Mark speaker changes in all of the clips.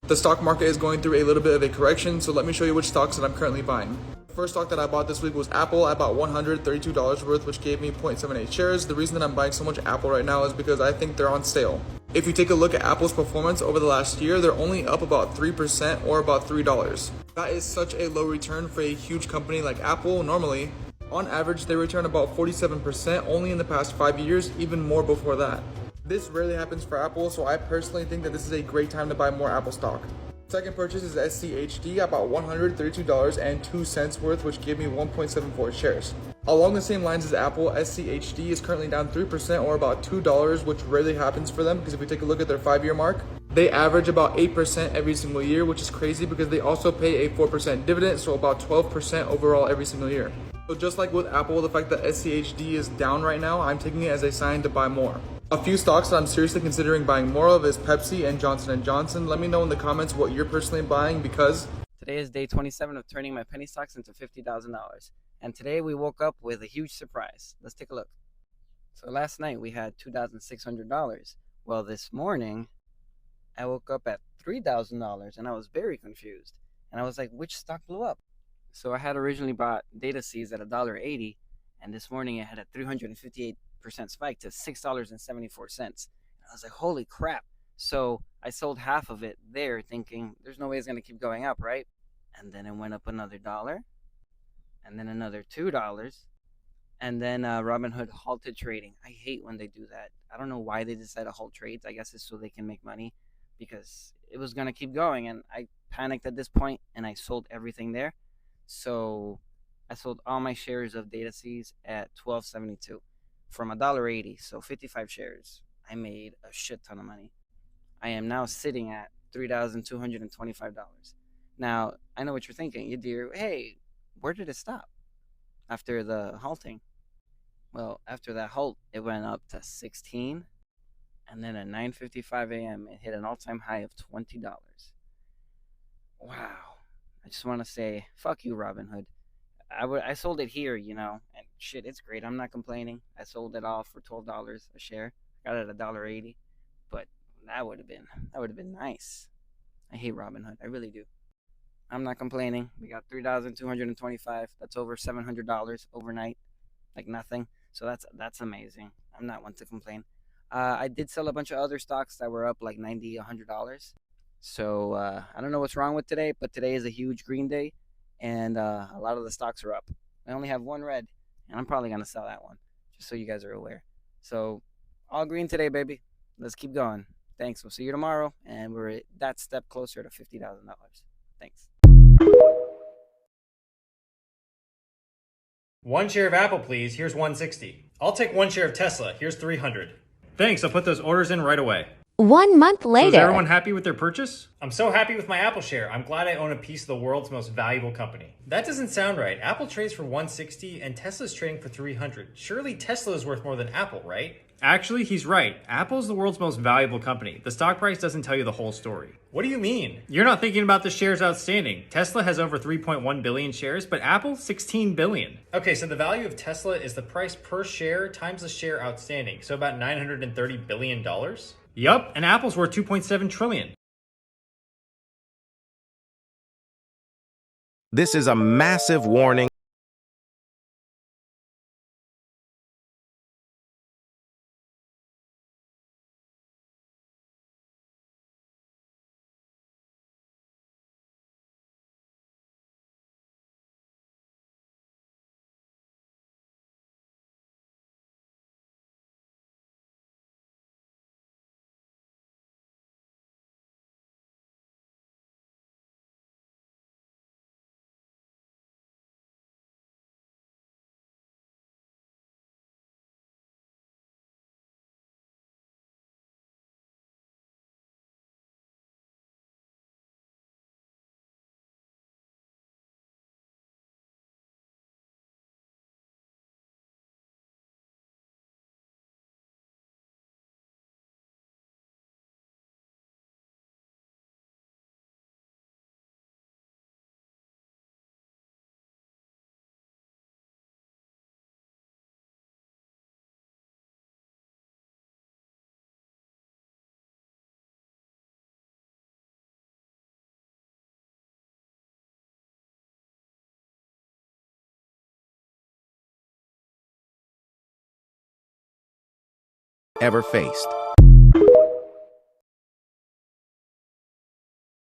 Speaker 1: The stock market is going through a little bit of a correction, so let me show you which stocks that I'm currently buying. The first stock that I bought this week was Apple. I bought $132 worth, which gave me 0.78 shares. The reason that I'm buying so much Apple right now is because I think they're on sale. If you take a look at Apple's performance over the last year, they're only up about 3% or about $3. That is such a low return for a huge company like Apple. Normally, on average, they return about 47% only in the past 5 years, even more before that. This rarely happens for Apple, so I personally think that this is a great time to buy more Apple stock. Second purchase is SCHD, about $132.02 worth, which gave me 1.74 shares. Along the same lines as Apple, SCHD is currently down 3% or about $2, which rarely happens for them because if we take a look at their 5-year mark, they average about 8% every single year, which is crazy because they also pay a 4% dividend, so about 12% overall every single year. So just like with Apple, the fact that SCHD is down right now, I'm taking it as a sign to buy more. A few stocks that I'm seriously considering buying more of is Pepsi and Johnson & Johnson. Let me know in the comments what you're personally buying because
Speaker 2: today is day 27 of turning my penny stocks into $50,000. And today we woke up with a huge surprise. Let's take a look. So last night we had $2,600. Well, this morning I woke up at $3,000 and I was very confused. And I was like, which stock blew up? So I had originally bought Data Seeds at $1.80, and this morning it had a 358% spike to $6.74. And I was like, holy crap. So I sold half of it there thinking there's no way it's going to keep going up, right? And then it went up another $1, and then another $2, and then Robinhood halted trading. I hate when they do that. I don't know why they decide to halt trades. I guess it's so they can make money because it was going to keep going, and I panicked at this point and I sold everything there. So I sold all my shares of Data Seeds at $12.72 from $1.80, so 55 shares. I made a shit ton of money. I am now sitting at $3,225. Now, I know what you're thinking. You dear, hey, where did it stop after the halting? Well, after that halt, it went up to 16, and then at 9:55 a.m., it hit an all-time high of $20. Wow. I just want to say, fuck you, Robinhood. I sold it here, and shit, it's great. I'm not complaining. I sold it all for $12 a share. Got it at $1.80, but that would have been nice. I hate Robinhood. I really do. I'm not complaining. We got 3,225. That's over $700 overnight, like nothing. So that's amazing. I'm not one to complain. I did sell a bunch of other stocks that were up like $90, $100. So I don't know what's wrong with today, but today is a huge green day, and a lot of the stocks are up. I only have one red, and I'm probably going to sell that one, just so you guys are aware. So all green today, baby. Let's keep going. Thanks. We'll see you tomorrow, and we're that step closer to $50,000. Thanks.
Speaker 3: One share of Apple, please. Here's 160. I'll take one share of Tesla. Here's 300. Thanks. I'll put those orders in right away.
Speaker 4: 1 month
Speaker 3: So
Speaker 4: later.
Speaker 3: is everyone happy with their purchase? I'm so happy with my Apple share. I'm glad I own a piece of the world's most valuable company. That doesn't sound right. Apple trades for 160 and Tesla's trading for 300. Surely Tesla is worth more than Apple, right? Actually, he's right. Apple's the world's most valuable company. The stock price doesn't tell you the whole story. What do you mean? You're not thinking about the shares outstanding. Tesla has over 3.1 billion shares, but Apple 16 billion. Okay, so the value of Tesla is the price per share times the share outstanding. So about $930 billion. Yup, and Apple's worth 2.7 trillion.
Speaker 5: This is a massive warning. ever faced.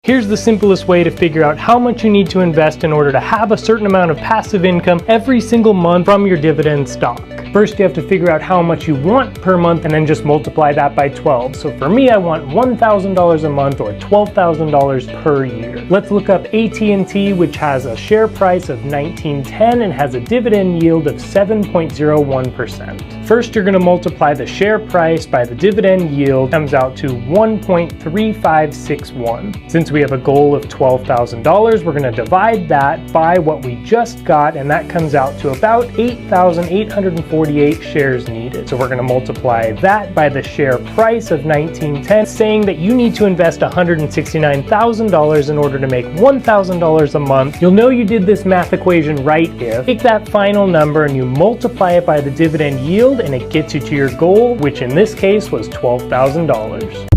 Speaker 4: Here's the simplest way to figure out how much you need to invest in order to have a certain amount of passive income every single month from your dividend stock. First, you have to figure out how much you want per month and then just multiply that by 12. So for me, I want $1,000 a month or $12,000 per year. Let's look up AT&T, which has a share price of $19.10 and has a dividend yield of 7.01%. First, you're going to multiply the share price by the dividend yield, comes out to 1.3561. Since we have a goal of $12,000, we're going to divide that by what we just got, and that comes out to about 8,848 shares needed. So we're going to multiply that by the share price of $19.10, saying that you need to invest $169,000 in order to make $1,000 a month. You'll know you did this math equation right if you take that final number and you multiply it by the dividend yield, and it gets you to your goal, which in this case was $12,000.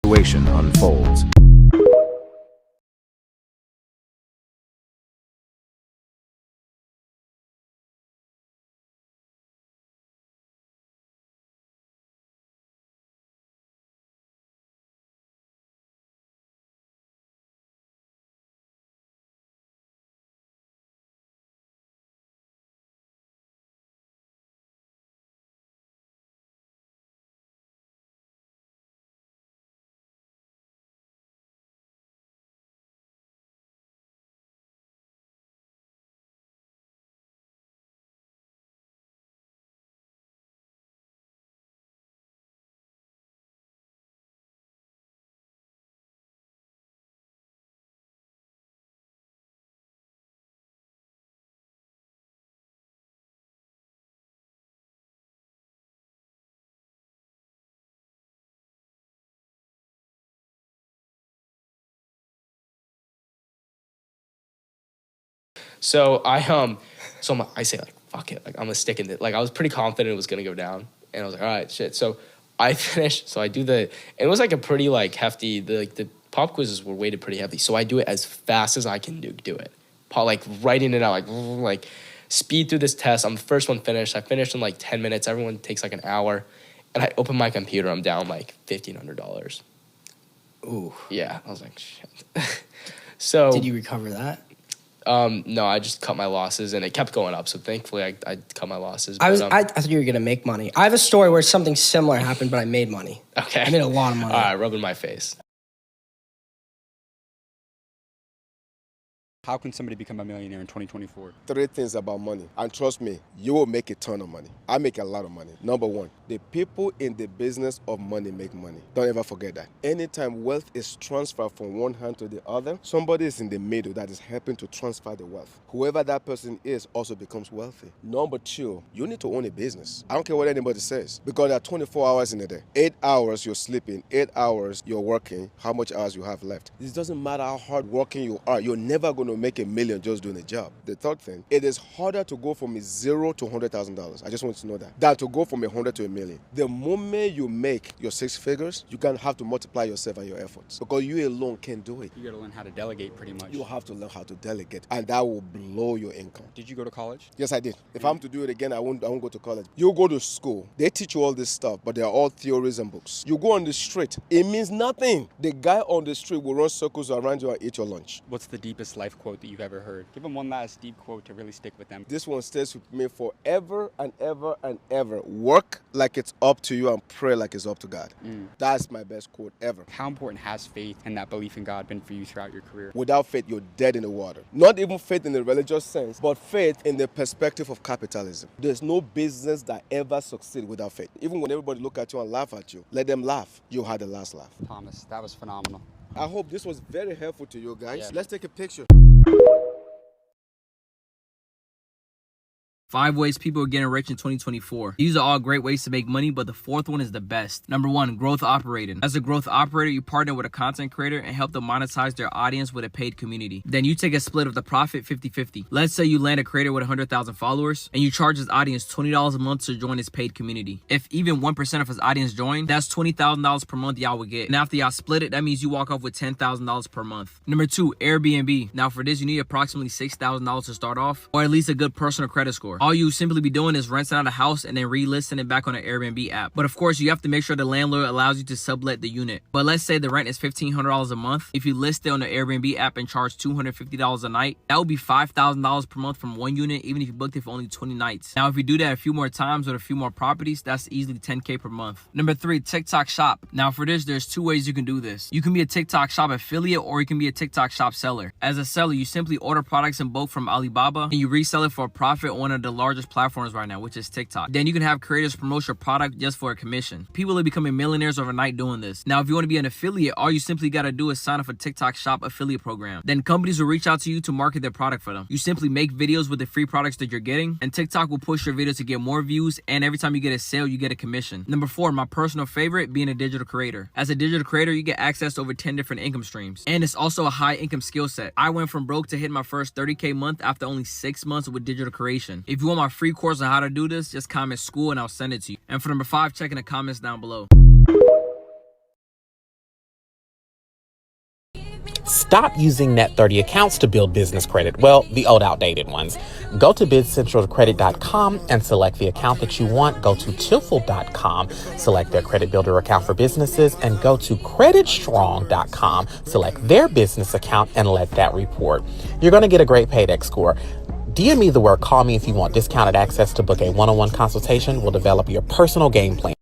Speaker 5: Situation unfolds.
Speaker 6: So I say like fuck it, like I'm gonna stick in it. Like I was pretty confident it was gonna go down, and I was like, all right, shit. So I finished. So I do it was like a pretty like hefty. The pop quizzes were weighted pretty heavy. So I do it as fast as I can do it. Like writing it out like speed through this test. I'm the first one finished. I finished in like 10 minutes. Everyone takes like an hour, and I open my computer. I'm down like $1,500.
Speaker 7: Ooh.
Speaker 6: Yeah, I was like shit. So
Speaker 7: did you recover that?
Speaker 6: No, I just cut my losses, and it kept going up. So thankfully, I cut my losses.
Speaker 7: I
Speaker 6: But,
Speaker 7: thought you were gonna make money. I have a story where something similar happened, but I made money.
Speaker 6: okay.
Speaker 7: I made a lot of money.
Speaker 6: All right, rubbing my face.
Speaker 8: How can somebody become a millionaire in 2024?
Speaker 9: 3 things about money. And trust me, you will make a ton of money. I make a lot of money. Number one, the people in the business of money make money. Don't ever forget that. Anytime wealth is transferred from one hand to the other, somebody is in the middle that is helping to transfer the wealth. Whoever that person is also becomes wealthy. Number two, you need to own a business. I don't care what anybody says, because there are 24 hours in a day. 8 hours you're sleeping, 8 hours you're working, how much hours you have left. This doesn't matter how hard working you are, you're never going to to make $1 million just doing a job. The third thing, it is harder to go from $0 to $100,000. I just want you to know that. Than to go from 100 to $1 million. The moment you make your 6 figures, you can have to multiply yourself and your efforts because you alone can't do it.
Speaker 8: You got to learn how to delegate pretty much.
Speaker 9: You have to learn how to delegate, and that will blow your income.
Speaker 8: Did you go to college?
Speaker 9: Yes, I did. If I'm to do it again, I won't go to college. You go to school. They teach you all this stuff, but they're all theories and books. You go on the street. It means nothing. The guy on the street will run circles around you and eat your lunch.
Speaker 8: What's the deepest life quote that you've ever heard? Give them one last deep quote to really stick with them.
Speaker 9: This one stays with me forever and ever and ever. Work like it's up to you and pray like it's up to God. That's my best quote ever.
Speaker 8: How important has faith and that belief in God been for you throughout your career?
Speaker 9: Without faith, you're dead in the water. Not even faith in the religious sense, but faith in the perspective of capitalism. There's no business that ever succeeds without faith. Even when everybody look at you and laugh at you, let them laugh. You had the last laugh.
Speaker 8: Thomas, that was phenomenal.
Speaker 9: I hope this was very helpful to you guys.
Speaker 8: Yeah.
Speaker 9: Let's take a picture.
Speaker 10: 5 ways people are getting rich in 2024. These are all great ways to make money, but the fourth one is the best. Number 1, growth operating. As a growth operator, you partner with a content creator and help them monetize their audience with a paid community. Then you take a split of the profit 50-50. Let's say you land a creator with 100,000 followers and you charge his audience $20 a month to join his paid community. If even 1% of his audience join, that's $20,000 per month y'all would get. And after y'all split it, that means you walk off with $10,000 per month. Number 2, Airbnb. Now for this, you need approximately $6,000 to start off, or at least a good personal credit score. All you simply be doing is renting out a house and then relisting it back on an Airbnb app. But of course, you have to make sure the landlord allows you to sublet the unit. But let's say the rent is $1,500 a month. If you list it on the Airbnb app and charge $250 a night, that would be $5,000 per month from one unit, even if you booked it for only 20 nights. Now, if you do that a few more times with a few more properties, that's easily $10K per month. Number 3, TikTok shop. Now for this, there's 2 ways you can do this. You can be a TikTok shop affiliate or you can be a TikTok shop seller. As a seller, you simply order products in bulk from Alibaba and you resell it for a profit on one of the largest platforms right now, which is TikTok. Then you can have creators promote your product just for a commission. People are becoming millionaires overnight doing this. Now, if you want to be an affiliate, all you simply got to do is sign up for TikTok shop affiliate program. Then companies will reach out to you to market their product for them. You simply make videos with the free products that you're getting, and TikTok will push your video to get more views, and every time you get a sale, you get a commission. Number 4, my personal favorite, being a digital creator. As a digital creator, you get access to over 10 different income streams, and it's also a high income skill set. I went from broke to hit my first 30K month after only 6 months with digital creation. If you want my free course on how to do this, just comment school and I'll send it to you. And for number 5, check in the comments down below.
Speaker 11: Stop using Net30 accounts to build business credit. Well, the old outdated ones. Go to BidCentralCredit.com and select the account that you want. Go to Tilful.com, select their credit builder account for businesses, and go to CreditStrong.com, select their business account, and let that report. You're going to get a great Paydex score. DM me the word call me if you want discounted access to book a one-on-one consultation. We'll develop your personal game plan.